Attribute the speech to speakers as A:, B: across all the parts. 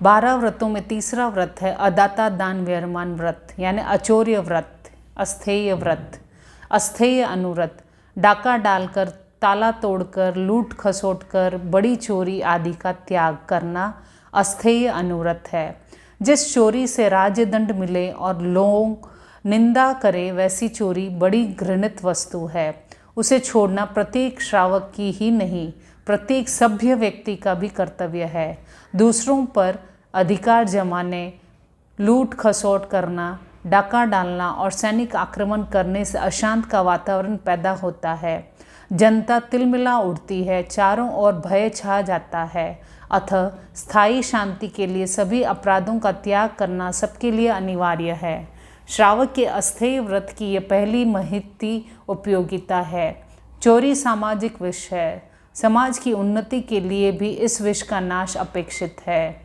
A: 12 व्रतों में तीसरा व्रत है अदाता दान व्यरमान व्रत, यानी अचौर्य व्रत, अस्थेय व्रत, अस्थेय अनुव्रत। डाका डालकर, ताला तोड़कर, लूट खसोट कर, बड़ी चोरी आदि का त्याग करना अस्थेय अनुव्रत है। जिस चोरी से राज्य दंड मिले और लोग निंदा करे वैसी चोरी बड़ी घृणित वस्तु है। उसे छोड़ना प्रत्येक श्रावक की ही नहीं, प्रत्येक सभ्य व्यक्ति का भी कर्तव्य है। दूसरों पर अधिकार जमाने, लूट खसोट करना, डाका डालना और सैनिक आक्रमण करने से अशांत का वातावरण पैदा होता है। जनता तिलमिला उठती है, चारों ओर भय छा जाता है। अतः स्थायी शांति के लिए सभी अपराधों का त्याग करना सबके लिए अनिवार्य है। श्रावक के अस्थेय व्रत की यह पहली महती उपयोगिता है। चोरी सामाजिक विष है। समाज की उन्नति के लिए भी इस विष का नाश अपेक्षित है।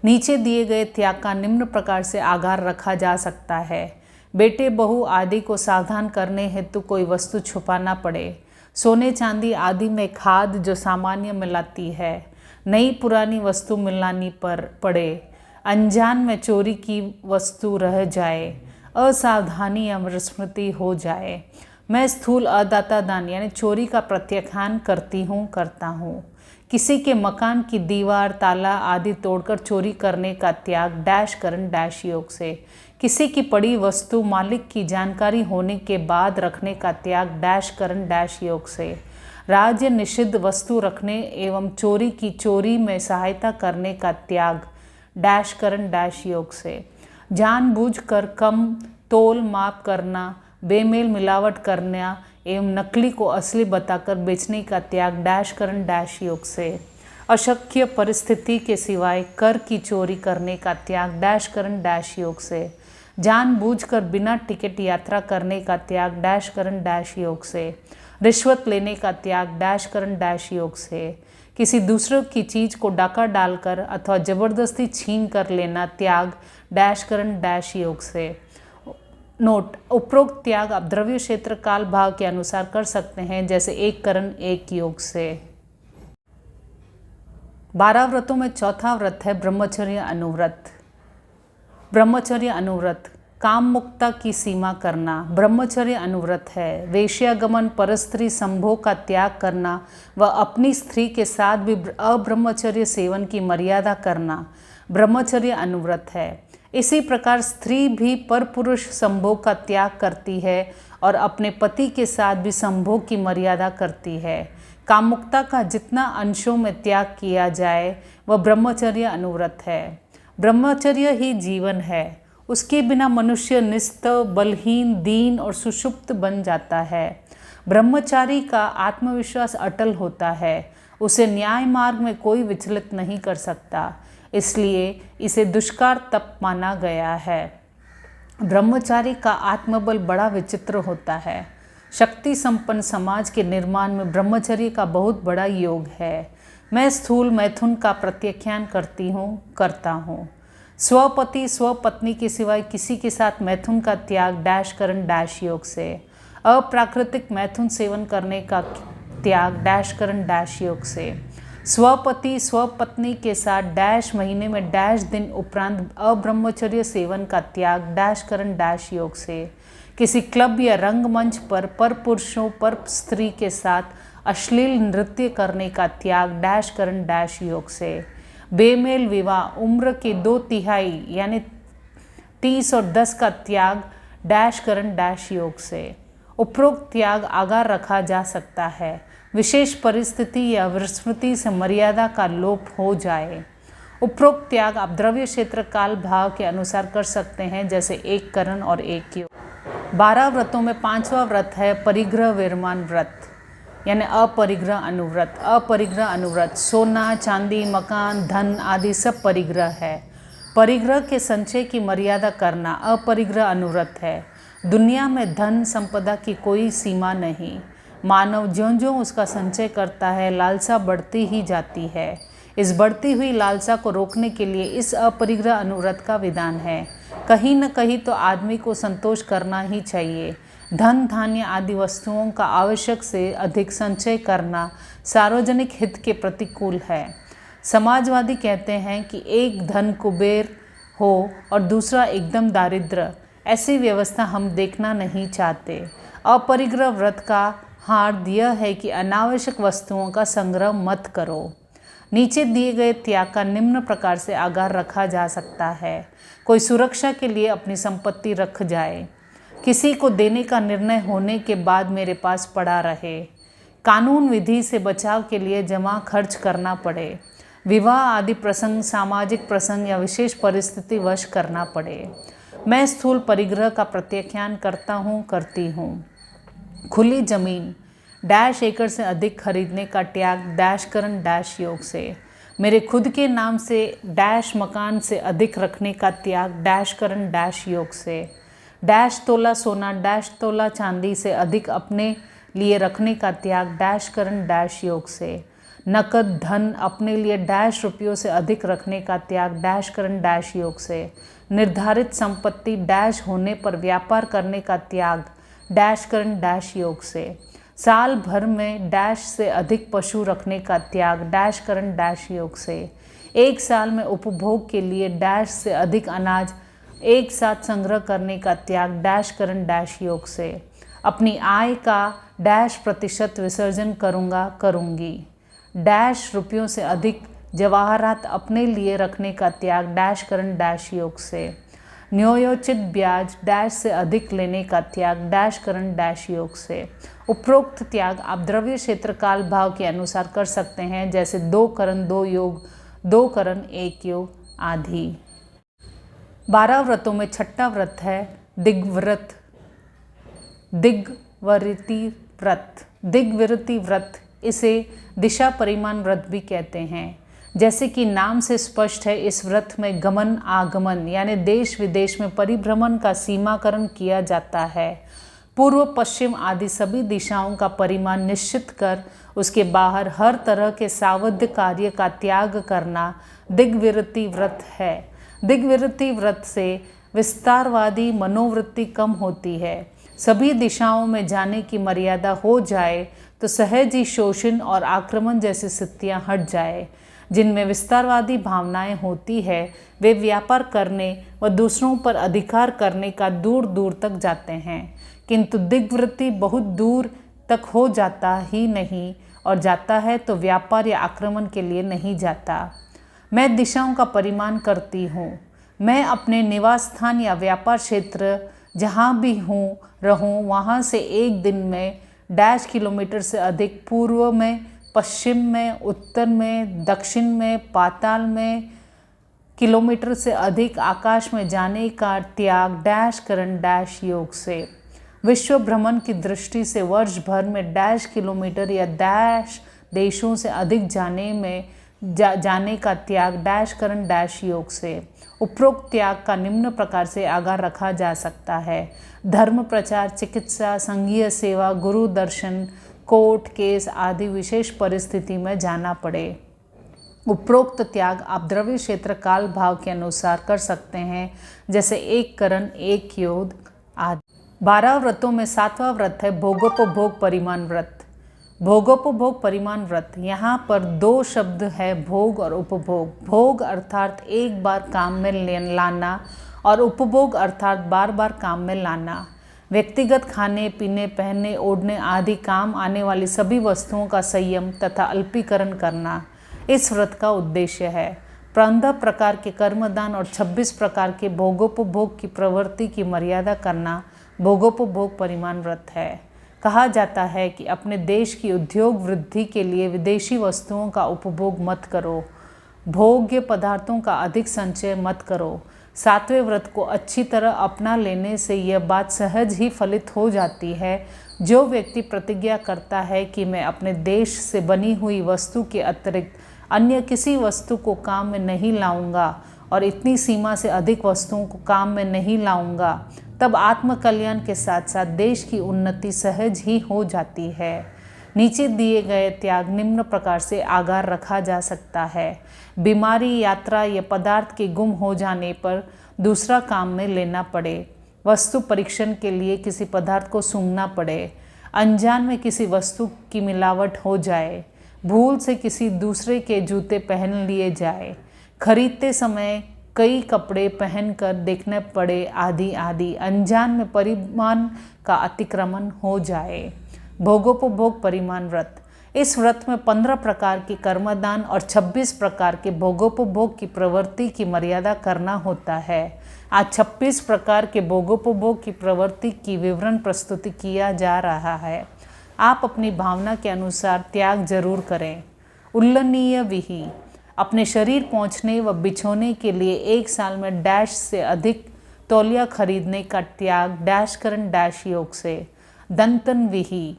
A: नीचे दिए गए त्याग का निम्न प्रकार से आगार रखा जा सकता है। बेटे बहू आदि को सावधान करने हेतु कोई वस्तु छुपाना पड़े। सोने चांदी आदि में खाद जो सामान्य मिलाती है। नई पुरानी वस्तु मिलानी पर पड़े। अनजान में चोरी की वस्तु रह जाए। असावधानी या विस्मृति हो जाए। मैं स्थूल अदाता दान यानी चोरी का प्रत्याख्यान करता हूँ। किसी के मकान की दीवार, ताला आदि तोड़कर चोरी करने का त्याग डैश करण डैश योग से। किसी की पड़ी वस्तु मालिक की जानकारी होने के बाद रखने का त्याग डैश करण डैश योग से। राज्य निषिद्ध वस्तु रखने एवं चोरी में सहायता करने का त्याग डैश करण डैश योग से। जानबूझकर कम तोल माप करना, बेमेल मिलावट करना एवं नकली को असली बताकर बेचने का त्याग डैश करण डैश योग से। अशक्य परिस्थिति के सिवाय कर की चोरी करने का त्याग डैश करण डैश योग से। जानबूझकर बिना टिकट यात्रा करने का त्याग डैश करण डैश योग से। रिश्वत लेने का त्याग डैश करण डैश योग से। किसी दूसरों की चीज को डाका डालकर अथवा जबरदस्ती छीन कर लेना त्याग डैश करण डैश योग से। नोट: उपरोक्त त्याग आप द्रव्य क्षेत्र काल भाव के अनुसार कर सकते हैं, जैसे एक करण एक योग से। 12 व्रतों में चौथा व्रत है ब्रह्मचर्य अनुव्रत। ब्रह्मचर्य अनुव्रत काम मुक्ता की सीमा करना ब्रह्मचर्य अनुव्रत है। वेश्यागमन, परस्त्री संभोग का त्याग करना व अपनी स्त्री के साथ भी अब्रह्मचर्य सेवन की मर्यादा करना ब्रह्मचर्य अनुव्रत है। इसी प्रकार स्त्री भी परपुरुष संभोग का त्याग करती है और अपने पति के साथ भी संभोग की मर्यादा करती है। कामुकता का जितना अंशों में त्याग किया जाए वह ब्रह्मचर्य अनुव्रत है। ब्रह्मचर्य ही जीवन है। उसके बिना मनुष्य निस्तव, बलहीन, दीन और सुषुप्त बन जाता है। ब्रह्मचारी का आत्मविश्वास अटल होता है। उसे न्याय मार्ग में कोई विचलित नहीं कर सकता, इसलिए इसे दुष्कार तप माना गया है। ब्रह्मचारी का आत्मबल बड़ा विचित्र होता है। शक्ति संपन्न समाज के निर्माण में ब्रह्मचर्य का बहुत बड़ा योग है। मैं स्थूल मैथुन का प्रत्याख्यान करता हूँ। स्वपति स्वपत्नी के सिवाय किसी के साथ मैथुन का त्याग डैश करण डैश योग से। अप्राकृतिक मैथुन सेवन करने का त्याग डैश करण डैश योग से। स्वपति स्वपत्नी के साथ डैश महीने में डैश दिन उपरांत अब्रह्मचर्य सेवन का त्याग डैश करण डैश योग से। किसी क्लब या रंगमंच पर पुरुषों पर स्त्री के साथ अश्लील नृत्य करने का त्याग डैश करण डैश योग से। बेमेल विवाह, उम्र के 2/3 यानी 30 और 10 का त्याग डैश करण डैश योग से। उपरोक्त त्याग आगार रखा जा सकता है। विशेष परिस्थिति या विस्मृति से मर्यादा का लोप हो जाए। उपरोक्त त्याग आप द्रव्य क्षेत्र काल भाव के अनुसार कर सकते हैं, जैसे एक करण और एक योग। 12 व्रतों में 5वां व्रत है परिग्रह विरमान व्रत, यानी अपरिग्रह अनुव्रत। अपरिग्रह अनुव्रत सोना, चांदी, मकान, धन आदि सब परिग्रह है। परिग्रह के संचय की मर्यादा करना अपरिग्रह अनुव्रत है। दुनिया में धन संपदा की कोई सीमा नहीं। मानव ज्यों-ज्यों उसका संचय करता है, लालसा बढ़ती ही जाती है। इस बढ़ती हुई लालसा को रोकने के लिए इस अपरिग्रह अनुव्रत का विधान है। कहीं न कहीं तो आदमी को संतोष करना ही चाहिए। धन, धान्य आदि वस्तुओं का आवश्यक से अधिक संचय करना सार्वजनिक हित के प्रतिकूल है। समाजवादी कहते हैं कि एक धन कुबेर हो और दूसरा एकदम दारिद्र, ऐसी व्यवस्था हम देखना नहीं चाहते। अपरिग्रह व्रत का हार्द यह है कि अनावश्यक वस्तुओं का संग्रह मत करो। नीचे दिए गए त्याग का निम्न प्रकार से आगार रखा जा सकता है। कोई सुरक्षा के लिए अपनी संपत्ति रख जाए, किसी को देने का निर्णय होने के बाद मेरे पास पड़ा रहे, कानून विधि से बचाव के लिए जमा खर्च करना पड़े, विवाह आदि प्रसंग सामाजिक प्रसंग या विशेष परिस्थिति वश करना पड़े। मैं स्थूल परिग्रह का प्रत्याख्यान करता हूँ, करती हूँ। खुली जमीन डैश एकड़ से अधिक खरीदने का त्याग डैश करण डैश योग से। मेरे खुद के नाम से डैश मकान से अधिक रखने का त्याग डैश करण डैश योग से। डैश तोला सोना डैश तोला चांदी से अधिक अपने लिए रखने का त्याग डैश करण डैश योग से। नकद धन अपने लिए डैश रुपयों से अधिक रखने का त्याग डैश करण डैश योग से। निर्धारित संपत्ति डैश होने पर व्यापार करने का त्याग डैश करण डैश योग से। साल भर में डैश से अधिक पशु रखने का त्याग डैश करण डैश योग से। एक साल में उपभोग के लिए डैश से अधिक अनाज एक साथ संग्रह करने का त्याग डैश करण डैश योग से। अपनी आय का डैश प्रतिशत विसर्जन करूँगा करूँगी। डैश रुपयों से अधिक जवाहरात अपने लिए रखने का त्याग डैश करण डैश योग से। न्यायोचित ब्याज डैश से अधिक लेने का त्याग डैश करण डैश योग से। उपरोक्त त्याग आप द्रव्य क्षेत्र काल भाव के अनुसार कर सकते हैं, जैसे 2 करण 2 योग, 2 करण 1 योग आदि। 12 व्रतों में छठा व्रत है दिग्व्रत, दिग्वृति व्रत। दिग्वृति व्रत इसे दिशा परिमाण व्रत भी कहते हैं। जैसे कि नाम से स्पष्ट है, इस व्रत में गमन आगमन यानी देश विदेश में परिभ्रमण का सीमाकरण किया जाता है। पूर्व पश्चिम आदि सभी दिशाओं का परिमाण निश्चित कर उसके बाहर हर तरह के सावध्य कार्य का त्याग करना दिग्विरति व्रत है। दिग्विरति व्रत से विस्तारवादी मनोवृत्ति कम होती है। सभी दिशाओं में जाने की मर्यादा हो जाए तो सहज ही शोषण और आक्रमण जैसी स्थितियां हट जाए। जिनमें विस्तारवादी भावनाएं होती है वे व्यापार करने व दूसरों पर अधिकार करने का दूर दूर तक जाते हैं, किंतु दिग्वृत्ति बहुत दूर तक हो जाता ही नहीं, और जाता है तो व्यापार या आक्रमण के लिए नहीं जाता। मैं दिशाओं का परिमाण करती हूँ। मैं अपने निवास स्थान या व्यापार क्षेत्र जहाँ भी हूँ रहूँ वहाँ से एक दिन में डैश किलोमीटर से अधिक पूर्व में, पश्चिम में, उत्तर में, दक्षिण में, पाताल में किलोमीटर से अधिक आकाश में जाने का त्याग डैश करण डैश योग से। विश्व भ्रमण की दृष्टि से वर्ष भर में डैश किलोमीटर या डैश देशों से अधिक जाने का त्याग डैश करण डैश योग से। उपरोक्त त्याग का निम्न प्रकार से आगार रखा जा सकता है। धर्म प्रचार, चिकित्सा, संघीय सेवा, गुरु दर्शन, कोर्ट केस आदि विशेष परिस्थिति में जाना पड़े। उपरोक्त त्याग आप द्रव्य क्षेत्र काल भाव के अनुसार कर सकते हैं, जैसे 1 करण 1 योग आदि। 12 व्रतों में 7वां व्रत है भोगोपभोग परिमाण व्रत। भोगोपभोग परिमाण व्रत, यहाँ पर 2 शब्द है, भोग और उपभोग। भोग अर्थात एक बार काम में लाना और उपभोग अर्थात बार बार काम में लाना। व्यक्तिगत खाने पीने, पहनने, ओढ़ने आदि काम आने वाली सभी वस्तुओं का संयम तथा अल्पीकरण करना इस व्रत का उद्देश्य है। 15 प्रकार के कर्मदान और 26 प्रकार के भोगोपभोग की प्रवृत्ति की मर्यादा करना भोगोपभोग परिमाण व्रत है। कहा जाता है कि अपने देश की उद्योग वृद्धि के लिए विदेशी वस्तुओं का उपभोग मत करो, भोग्य पदार्थों का अधिक संचय मत करो। 7वें व्रत को अच्छी तरह अपना लेने से यह बात सहज ही फलित हो जाती है। जो व्यक्ति प्रतिज्ञा करता है कि मैं अपने देश से बनी हुई वस्तु के अतिरिक्त अन्य किसी वस्तु को काम में नहीं लाऊंगा और इतनी सीमा से अधिक वस्तुओं को काम में नहीं लाऊंगा, तब आत्मकल्याण के साथ साथ देश की उन्नति सहज ही हो जाती है। नीचे दिए गए त्याग निम्न प्रकार से आगार रखा जा सकता है। बीमारी, यात्रा या पदार्थ के गुम हो जाने पर दूसरा काम में लेना पड़े, वस्तु परीक्षण के लिए किसी पदार्थ को सूंघना पड़े, अनजान में किसी वस्तु की मिलावट हो जाए, भूल से किसी दूसरे के जूते पहन लिए जाए, खरीदते समय कई कपड़े पहनकर देखने पड़े, आदि आदि, अनजान में परिमाण का अतिक्रमण हो जाए। भोगोपभोग परिमाण व्रत। इस व्रत में 15 प्रकार के कर्मदान और 26 प्रकार के भोगोपभोग की प्रवृत्ति की मर्यादा करना होता है। आज 26 प्रकार के भोगोपभोग की प्रवृत्ति की विवरण प्रस्तुति किया जा रहा है। आप अपनी भावना के अनुसार त्याग जरूर करें। उल्लंघनीय विधि। अपने शरीर पहुँचने व बिछोने के लिए 1 साल में डैश से अधिक तौलिया खरीदने का त्याग डैश करण डैश योग से। दंतन विधि।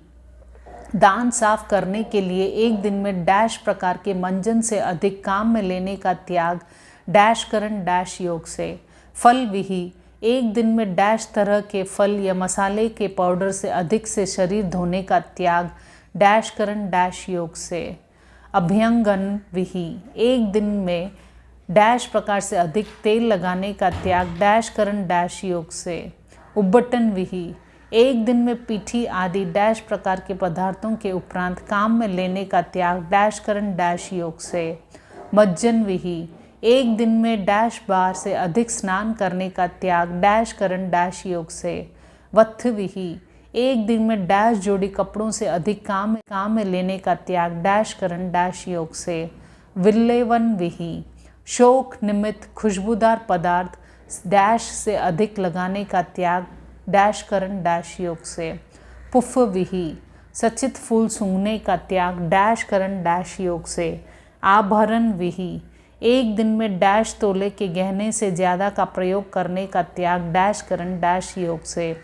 A: दांत साफ करने के लिए 1 दिन में डैश प्रकार के मंजन से अधिक काम में लेने का त्याग डैश करण डैश योग से। फल विधि। 1 दिन में डैश तरह के फल या मसाले के पाउडर से अधिक से शरीर धोने का त्याग डैश करण डैश योग से। अभ्यंगन विधि। 1 दिन में डैश प्रकार से अधिक तेल लगाने का त्याग डैश करण डैश योग से। उब्बटन विधि। 1 दिन में पीठी आदि डैश प्रकार के पदार्थों के उपरांत काम में लेने का त्याग डैश करण डैश योग से। मज्जन विधि। 1 दिन में डैश बार से अधिक स्नान करने का त्याग डैश करण डैश योग से। वत्थ विधि। 1 दिन में डैश जोड़ी कपड़ों से अधिक काम में लेने का त्याग डैश करण डैश योग से। विल्लेवन विधि। शोक निमित्त खुशबूदार पदार्थ डैश से अधिक लगाने का त्याग डैश करण डैश योग से। पुफ विधि। सचित फूल सूंघने का त्याग डैश करण डैश योग से। आभरण विधि। 1 दिन में डैश तोले के गहने से ज़्यादा का प्रयोग करने का त्याग डैश करण डैश योग से।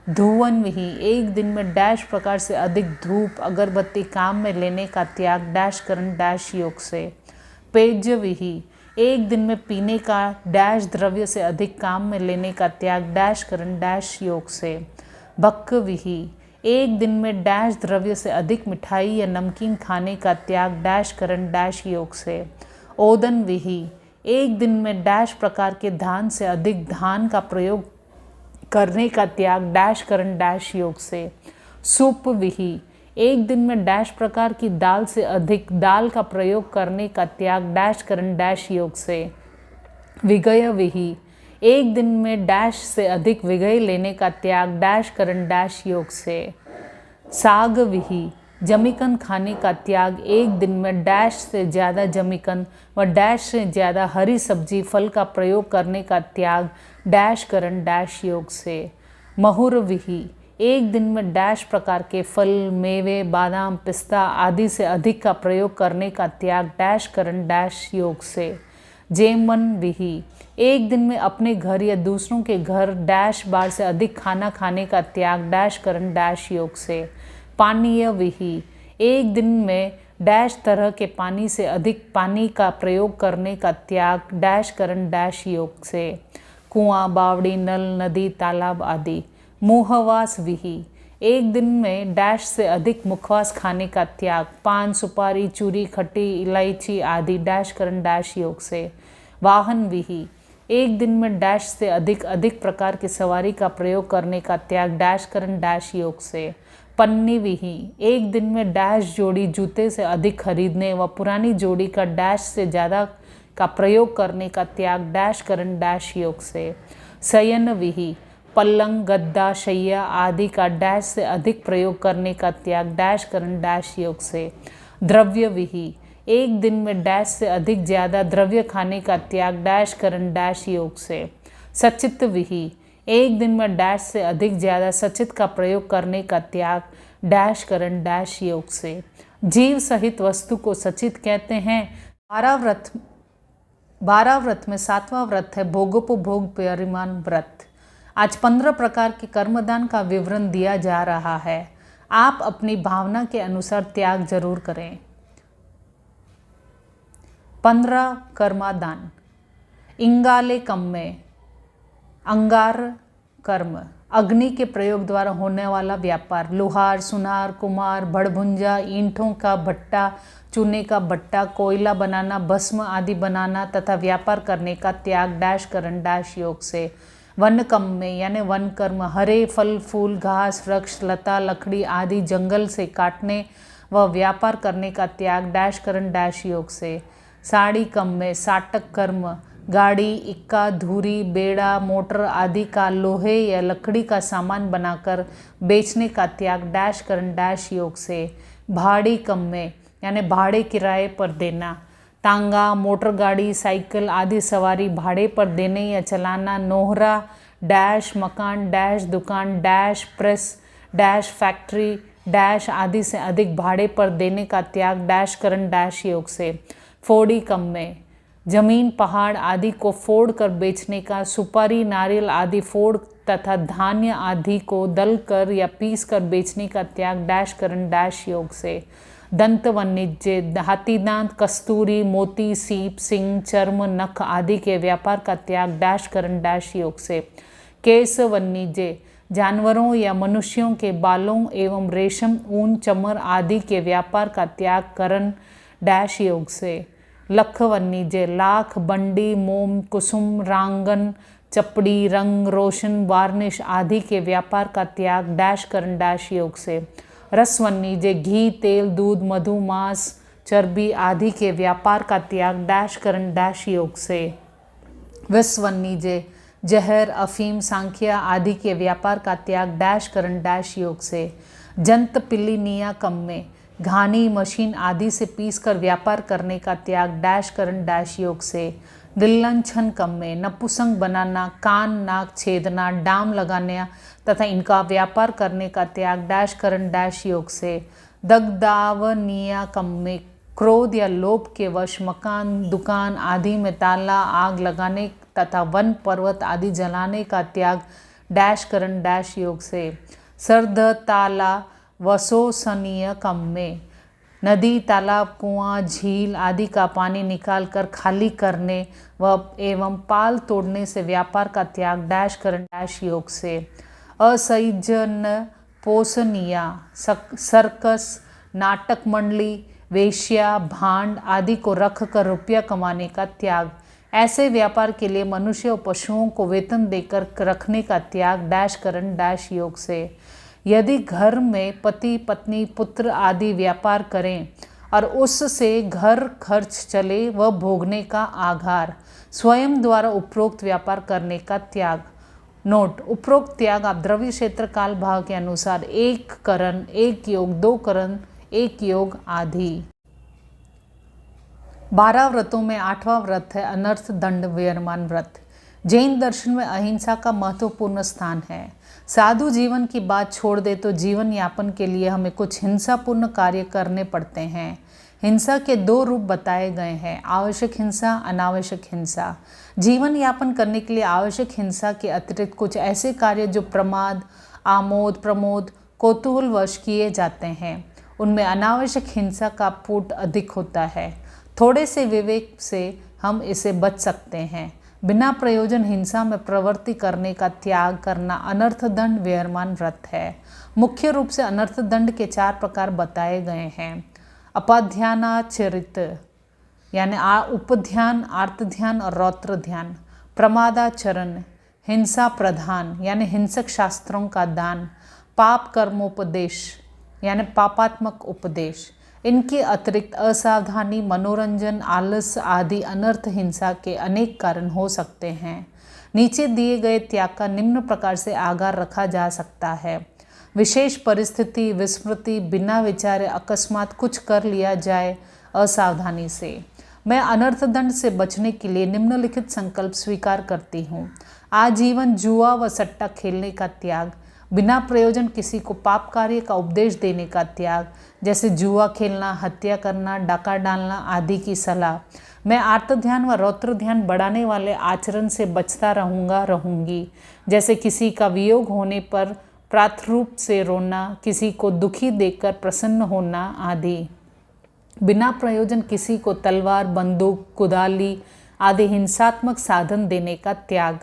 A: धुवन विधि। 1 दिन में डैश प्रकार से अधिक धूप अगरबत्ती काम में लेने का त्याग डैश करण डैश योग से। पेय विधि। 1 दिन में पीने का डैश द्रव्य से अधिक काम में लेने का त्याग डैश करण डैश योग से। भक्क विधि। 1 दिन में डैश द्रव्य से अधिक मिठाई या नमकीन खाने का त्याग डैश करण डैश योग से। ओदन विधि। 1 दिन में डैश प्रकार के धान से अधिक धान का प्रयोग करने का त्याग डैश करण डैश योग से। सूप विधि। 1 दिन में डैश प्रकार की दाल से अधिक दाल का प्रयोग करने का त्याग डैश करण डैश योग से। विगय विधि। 1 दिन में डैश से अधिक विगय लेने का त्याग डैश करण डैश योग से। साग विधि। जमीकन खाने का त्याग 1 दिन में डैश से ज़्यादा जमीकन व डैश से ज़्यादा हरी सब्जी फल का प्रयोग करने का त्याग डैश करण डैश योग से। महुर विधि। 1 दिन में डैश प्रकार के फल मेवे बादाम पिस्ता आदि से अधिक का प्रयोग करने का त्याग डैश करण डैश योग से। जेमन विधि। 1 दिन में अपने घर या दूसरों के घर डैश बार से अधिक खाना खाने का त्याग डैश करण डैश योग से। पानीय विधि। 1 दिन में डैश तरह के पानी से अधिक पानी का प्रयोग करने का त्याग डैश करण डैश योग से। कुआं बावड़ी नल नदी तालाब आदि। मुहवास विधि। 1 दिन में डैश से अधिक मुखवास खाने का त्याग पान सुपारी चूरी खट्टी इलायची आदि डैश करण डैश योग से। वाहन विधि। 1 दिन में डैश से अधिक प्रकार की सवारी का प्रयोग करने का त्याग डैश करण डैश योग से। पन्नी विधि। 1 दिन में डैश जोड़ी जूते से अधिक खरीदने व पुरानी जोड़ी का डैश से ज़्यादा का प्रयोग करने का त्याग डैश करण डैश योग से। शयन विधि। पलंग गद्दा शैया आदि का डैश से अधिक प्रयोग करने का त्याग डैश करण डैश योग से। द्रव्य विधि। 1 दिन में डैश से अधिक ज़्यादा द्रव्य खाने का त्याग डैश करण डैश योग से। सचित विधि। 1 दिन में डैश से अधिक ज़्यादा सचित का प्रयोग करने का त्याग डैश करण डैश योग से। जीव सहित वस्तु को सचित कहते हैं। 12 व्रत में 7वां व्रत है भोगोपभोग परिमाण व्रत। आज 15 प्रकार के कर्मदान का विवरण दिया जा रहा है। आप अपनी भावना के अनुसार त्याग जरूर करें। 15 कर्मदान। इंगाले कम्मे अंगार कर्म अग्नि के प्रयोग द्वारा होने वाला व्यापार लोहार सुनार कुमार भड़भुंजा ईंटों का भट्टा चूने का भट्टा कोयला बनाना भस्म आदि बनाना तथा व्यापार करने का त्याग डैश करण डैश योग से। वन कम्मे यानी वन कर्म हरे फल फूल घास वृक्ष लता लकड़ी आदि जंगल से काटने व व्यापार करने का त्याग डैश करण डैश योग से। साड़ी कम में साटक कर्म, गाड़ी, इक्का, धुरी, बेड़ा, मोटर आदि का लोहे या लकड़ी का सामान बनाकर बेचने का त्याग डैश करण डैश योग से। भाड़ी कम में यानी भाड़े किराए पर देना, तांगा, मोटर गाड़ी, साइकिल आदि सवारी भाड़े पर देने या चलाना। नोहरा डैश मकान डैश दुकान dash press dash factory dash आदि से अधिक भाड़े पर देने का त्याग डैश करण डैश योग से। फोड़ी कम में जमीन, पहाड़ आदि को फोड़ कर बेचने का। सुपारी, नारियल आदि फोड़ तथा धान्य आदि को दल कर या पीस कर बेचने का त्याग डैश करण डैश योग से। दंत वाणिज्य, हाथी दांत, कस्तूरी, मोती, सीप, सिंग, चर्म, नख आदि के व्यापार का त्याग डैश करण डैश योग से। केस वाणिज्य, जानवरों या मनुष्यों के बालों एवं रेशम, ऊन, चमर आदि के व्यापार का त्याग करण डैश योग से। लख वाणिज्य, लाख, बंडी, मोम, कुसुम, रांगन, चपड़ी, रंग, रोशन, वार्निश आदि के व्यापार का त्याग डैश करण डैश योग से। रस वाणिज्य, घी, तेल, दूध, मधु, मांस, चर्बी आदि के व्यापार का त्याग डैश करण डैश योग से। विष वाणिज्य, जहर, अफीम, सांख्या आदि के व्यापार का त्याग डैश करण डैश योग से। जंत पिल्ली निया कम में घानी, मशीन आदि से पीस कर व्यापार करने का त्याग डैश करण डैश योग से। दिल्लंछन कम में नपुसंग बनाना, कान नाक छेदना, डाम लगाना तथा इनका व्यापार करने का त्याग डैश करण डैश योग से। दग्धावनिया कम में क्रोध या लोभ के वश मकान, दुकान आदि में ताला, आग लगाने तथा वन पर्वत आदि जलाने का त्याग डैश करण डैश योग से। सर्द ताला वसोसनीय कम में नदी, तालाब, कुआं, झील आदि का पानी निकालकर खाली करने व एवं पाल तोड़ने से व्यापार का त्याग डैश करण डैश योग से। असंजन पोषणीया, सर्कस, नाटक मंडली, वेश्या, भांड आदि को रख कर रुपया कमाने का त्याग। ऐसे व्यापार के लिए मनुष्य और पशुओं को वेतन देकर रखने का त्याग डैश करण डैश योग से। यदि घर में पति पत्नी पुत्र आदि व्यापार करें और उससे घर खर्च चले व भोगने का आधार, स्वयं द्वारा उपरोक्त व्यापार करने का त्याग। नोट, उपरोक्त त्याग आप द्रव्य क्षेत्र काल भाव के अनुसार एक करण, एक योग, दो करण, एक योग आदि। 12 व्रतों में 8वां व्रत है अनर्थ दंड वियरमान व्रत। जैन दर्शन में अहिंसा का महत्वपूर्ण स्थान है। साधु जीवन की बात छोड़ दे तो जीवन यापन के लिए हमें कुछ हिंसापूर्ण कार्य करने पड़ते हैं। हिंसा के 2 रूप बताए गए हैं, आवश्यक हिंसा, अनावश्यक हिंसा। जीवन यापन करने के लिए आवश्यक हिंसा के अतिरिक्त कुछ ऐसे कार्य जो प्रमाद, आमोद, प्रमोद, कौतूहलवश किए जाते हैं, उनमें अनावश्यक हिंसा का पुट अधिक होता है। थोड़े से विवेक से हम इसे बच सकते हैं। बिना प्रयोजन हिंसा में प्रवृत्ति करने का त्याग करना अनर्थ दंड वियरमान व्रत है। मुख्य रूप से अनर्थ दंड के 4 प्रकार बताए गए हैं। अपाध्यानाचरित यानी उपध्यान, आर्तध्यान और रौद्र ध्यान। प्रमादाचरण, हिंसा प्रधान यानी हिंसक शास्त्रों का दान। पाप कर्मोपदेश यानी पापात्मक उपदेश। इनके अतिरिक्त असावधानी, मनोरंजन, आलस आदि अनर्थ हिंसा के अनेक कारण हो सकते हैं। नीचे दिए गए त्याग का निम्न प्रकार से आगार रखा जा सकता है। विशेष परिस्थिति, विस्मृति, बिना विचारे अकस्मात कुछ कर लिया जाए असावधानी से। मैं अनर्थ दंड से बचने के लिए निम्नलिखित संकल्प स्वीकार करती हूँ। आजीवन जुआ व सट्टा खेलने का त्याग। बिना प्रयोजन किसी को पाप कार्य का उपदेश देने का त्याग, जैसे जुआ खेलना, हत्या करना, डाका डालना आदि की सलाह। मैं आर्त ध्यान व रौद्र ध्यान बढ़ाने वाले आचरण से बचता रहूँगी, जैसे किसी का वियोग होने पर प्रातरूप से रोना, किसी को दुखी देखकर प्रसन्न होना आदि। बिना प्रयोजन किसी को तलवार, बंदूक, कुदाली आदि हिंसात्मक साधन देने का त्याग।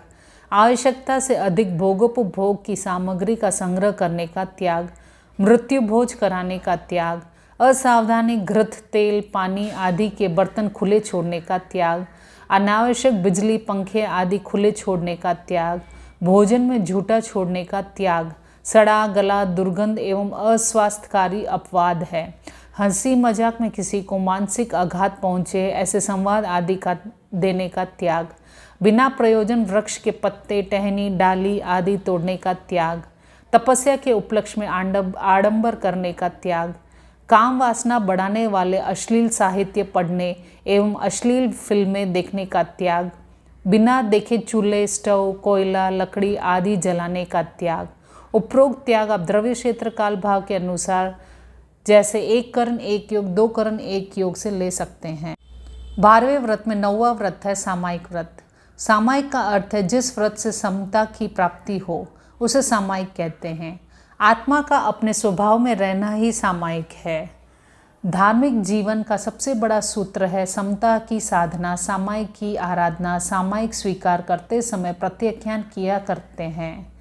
A: आवश्यकता से अधिक भोगोपभोग की सामग्री का संग्रह करने का त्याग। मृत्यु भोज कराने का त्याग। असावधानी घृत, तेल, पानी आदि के बर्तन खुले छोड़ने का त्याग। अनावश्यक बिजली, पंखे आदि खुले छोड़ने का त्याग। भोजन में झूठा छोड़ने का त्याग। सड़ा गला, दुर्गंध एवं अस्वास्थ्यकारी अपवाद है। हंसी मजाक में किसी को मानसिक आघात पहुँचे ऐसे संवाद आदि का देने का त्याग, बिना प्रयोजन वृक्ष के पत्ते, टहनी, डाली आदि तोड़ने का त्याग, तपस्या के उपलक्ष्य में आडंबर करने का त्याग, काम वासना बढ़ाने वाले अश्लील साहित्य पढ़ने एवं अश्लील फिल्में देखने का त्याग, बिना देखे चूल्हे, स्टोव, कोयला, लकड़ी आदि जलाने का त्याग। उपरोक्त त्याग आप द्रव्य क्षेत्र काल भाव के अनुसार जैसे 1 करण 1 योग, 2 करण 1 योग से ले सकते हैं। 12वें व्रत में 9वां व्रत है सामायिक व्रत। सामायिक का अर्थ है जिस व्रत से समता की प्राप्ति हो उसे सामायिक कहते हैं। आत्मा का अपने स्वभाव में रहना ही सामायिक है। धार्मिक जीवन का सबसे बड़ा सूत्र है समता की साधना, सामायिक की आराधना। सामायिक स्वीकार करते समय प्रत्याख्यान किया करते हैं।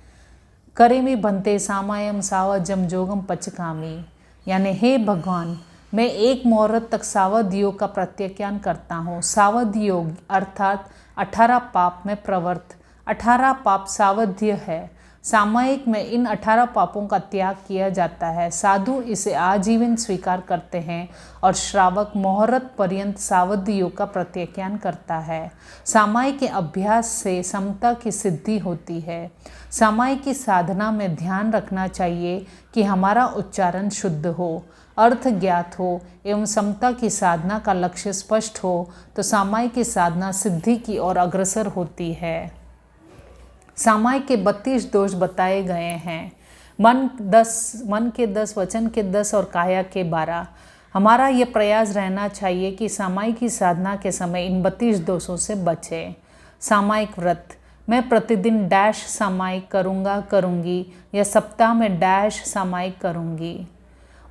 A: करेमि भन्ते सामायम सावजम जोगम पचकामी, यानी हे भगवान, मैं 1 मुहूर्त तक सावध योग का प्रत्याख्यान करता हूँ। सावध योग अर्थात 18 पाप में प्रवृत्त, 18 पाप सावध्य है। सामायिक में इन 18 पापों का त्याग किया जाता है। साधु इसे आजीवन स्वीकार करते हैं और श्रावक मुहूर्त पर्यंत सावध योग का प्रत्याख्यान करता है। सामायिक के अभ्यास से समता की सिद्धि होती है। सामायिक की साधना में ध्यान रखना चाहिए कि हमारा उच्चारण शुद्ध हो, अर्थ ज्ञात हो एवं समता की साधना का लक्ष्य स्पष्ट हो तो सामायिक की साधना सिद्धि की ओर अग्रसर होती है। सामायिक के 32 दोष बताए गए हैं। मन के 10, वचन के 10 और काया के 12। हमारा ये प्रयास रहना चाहिए कि सामायिक की साधना के समय इन 32 दोषों से बचे। सामायिक व्रत, मैं प्रतिदिन डैश सामायिक करूँगा करूँगी या सप्ताह में डैश सामायिक करूँगी।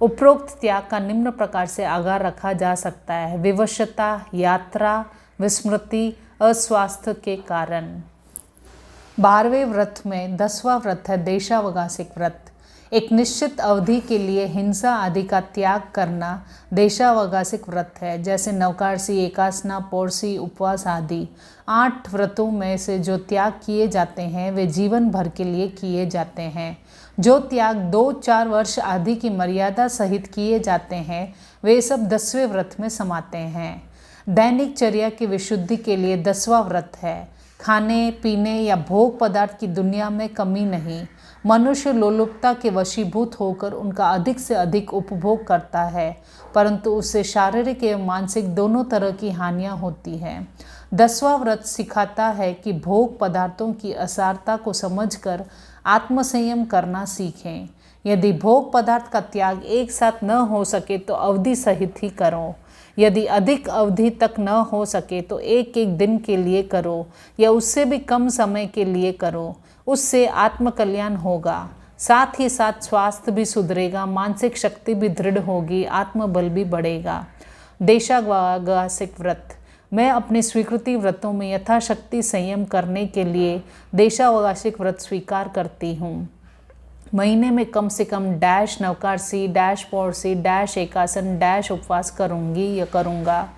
A: उपरोक्त त्याग का निम्न प्रकार से आगार रखा जा सकता है। विवशता, यात्रा, विस्मृति, अस्वास्थ्य के कारण। 12वें व्रत में 10वां व्रत है देशावकाशिक व्रत। एक निश्चित अवधि के लिए हिंसा आदि का त्याग करना देशावकाशिक व्रत है, जैसे नवकारसी, एकासना, पौरसी, उपवास आदि। 8 व्रतों में से जो त्याग किए जाते हैं वे जीवन भर के लिए किए जाते हैं। जो त्याग 2-4 वर्ष आदि की मर्यादा सहित किए जाते हैं वे सब 10वें व्रत में समाते हैं। दैनिक चर्या की विशुद्धि के लिए 10वां व्रत है। खाने पीने या भोग पदार्थ की दुनिया में कमी नहीं। मनुष्य लोलुपता के वशीभूत होकर उनका अधिक से अधिक उपभोग करता है, परंतु उससे शारीरिक एवं मानसिक दोनों तरह की हानियां होती हैं। 10वां व्रत सिखाता है कि भोग पदार्थों की असारता को समझकर आत्मसंयम करना सीखें। यदि भोग पदार्थ का त्याग एक साथ न हो सके तो अवधि सहित ही करो। यदि अधिक अवधि तक न हो सके तो एक दिन के लिए करो या उससे भी कम समय के लिए करो। उससे आत्मकल्याण होगा, साथ ही साथ स्वास्थ्य भी सुधरेगा, मानसिक शक्ति भी दृढ़ होगी, आत्मबल भी बढ़ेगा। देशावकाशिक व्रत, मैं अपनी स्वीकृति व्रतों में यथाशक्ति संयम करने के लिए देशावकाशिक व्रत स्वीकार करती हूँ। महीने में कम से कम डैश नवकारसी, डैश पौरसी, डैश एकासन, डैश उपवास करूँगी या करूँगा।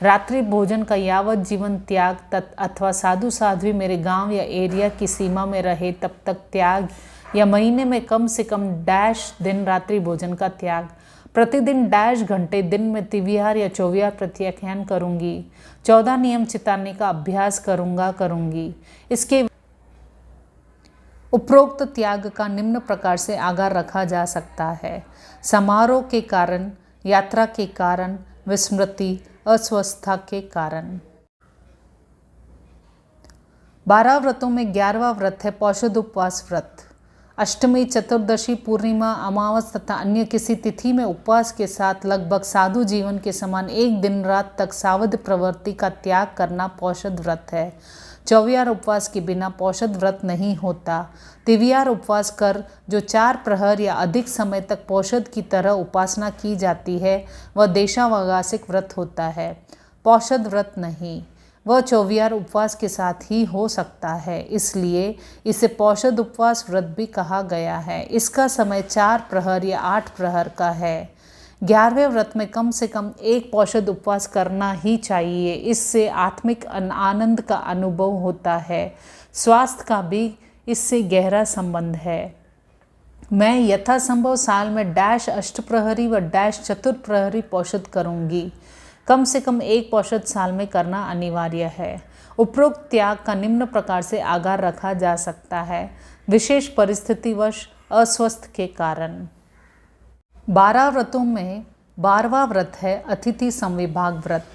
A: रात्रि भोजन का यावत जीवन त्याग अथवा साधु साध्वी मेरे गांव या एरिया की सीमा में रहे तब तक त्याग, या महीने में कम से कम डैश दिन रात्रि भोजन का त्याग। प्रतिदिन डैश घंटे दिन में तिविहार या चौविहार प्रत्याख्यान करूँगी। 14 नियम चिताने का अभ्यास करूँगी। इसके उपरोक्त त्याग का निम्न प्रकार से आगार रखा जा सकता है। समारोह के कारण, यात्रा के कारण, विस्मृति, अस्वस्थता के कारण। 12 व्रतों में 11वां व्रत है पौषध उपवास व्रत। अष्टमी, चतुर्दशी, पूर्णिमा, अमावस तथा अन्य किसी तिथि में उपवास के साथ लगभग साधु जीवन के समान एक दिन रात तक सावध प्रवृत्ति का त्याग करना पौषध व्रत है। चौविहार उपवास के बिना पौषध व्रत नहीं होता। तिविहार उपवास कर जो 4 प्रहर या अधिक समय तक पौषध की तरह उपासना की जाती है वह देशावकाशिक व्रत होता है, पौषध व्रत नहीं। वह चौविहार उपवास के साथ ही हो सकता है, इसलिए इसे पौषध उपवास व्रत भी कहा गया है। इसका समय 4 प्रहर या 8 प्रहर का है। 11वें व्रत में कम से कम 1 पौषध उपवास करना ही चाहिए। इससे आत्मिक आनंद का अनुभव होता है। स्वास्थ्य का भी इससे गहरा संबंध है। मैं यथासंभव साल में डैश अष्टप्रहरी व डैश चतुर्प्रहरी पौषध करूंगी। कम से कम एक पौषध साल में करना अनिवार्य है। उपरोक्त त्याग का निम्न प्रकार से आगार रखा जा सकता है, विशेष परिस्थितिवश अस्वस्थ के कारण। 12 व्रतों में 12वां व्रत है अतिथि संविभाग व्रत।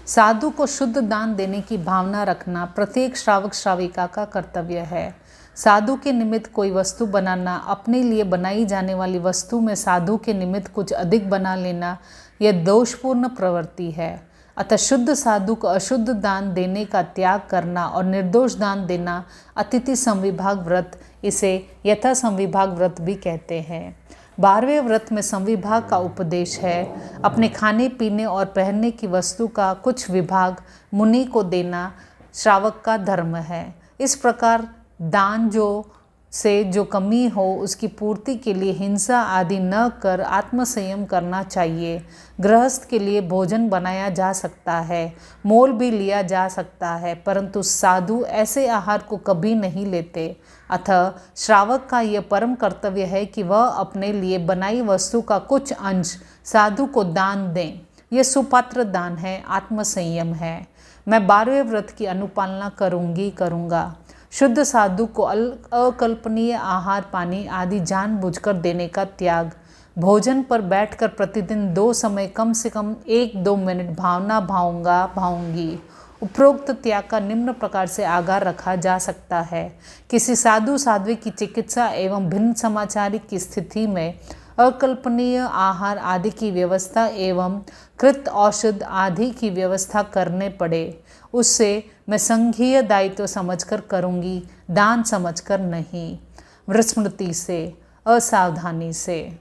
A: साधु को शुद्ध दान देने की भावना रखना प्रत्येक श्रावक श्राविका का कर्तव्य है। साधु के निमित्त कोई वस्तु बनाना, अपने लिए बनाई जाने वाली वस्तु में साधु के निमित्त कुछ अधिक बना लेना, यह दोषपूर्ण प्रवृत्ति है। अतः शुद्ध साधु को अशुद्ध दान देने का त्याग करना और निर्दोष दान देना अतिथि संविभाग व्रत, इसे यथा संविभाग व्रत भी कहते हैं। 12वें व्रत में संविभाग का उपदेश है। अपने खाने पीने और पहनने की वस्तु का कुछ विभाग मुनि को देना श्रावक का धर्म है। इस प्रकार दान जो कमी हो उसकी पूर्ति के लिए हिंसा आदि न कर आत्मसंयम करना चाहिए। गृहस्थ के लिए भोजन बनाया जा सकता है, मोल भी लिया जा सकता है, परंतु साधु ऐसे आहार को कभी नहीं लेते। अतः श्रावक का यह परम कर्तव्य है कि वह अपने लिए बनाई वस्तु का कुछ अंश साधु को दान दें। यह सुपात्र दान है, आत्मसंयम है। मैं 12वें व्रत की अनुपालना करूँगा। शुद्ध साधु को अकल्पनीय आहार पानी आदि जानबूझकर देने का त्याग। भोजन पर बैठकर प्रतिदिन 2 समय कम से कम 1-2 मिनट भावना भाऊंगी। उपरोक्त त्याग का निम्न प्रकार से आगार रखा जा सकता है। किसी साधु साध्वी की चिकित्सा एवं भिन्न समाचारी की स्थिति में अकल्पनीय आहार आदि की व्यवस्था एवं कृत औषध आदि की व्यवस्था करने पड़े, उससे मैं संघीय दायित्व समझकर करूँगी, दान समझकर नहीं। विस्मृति से, असावधानी से।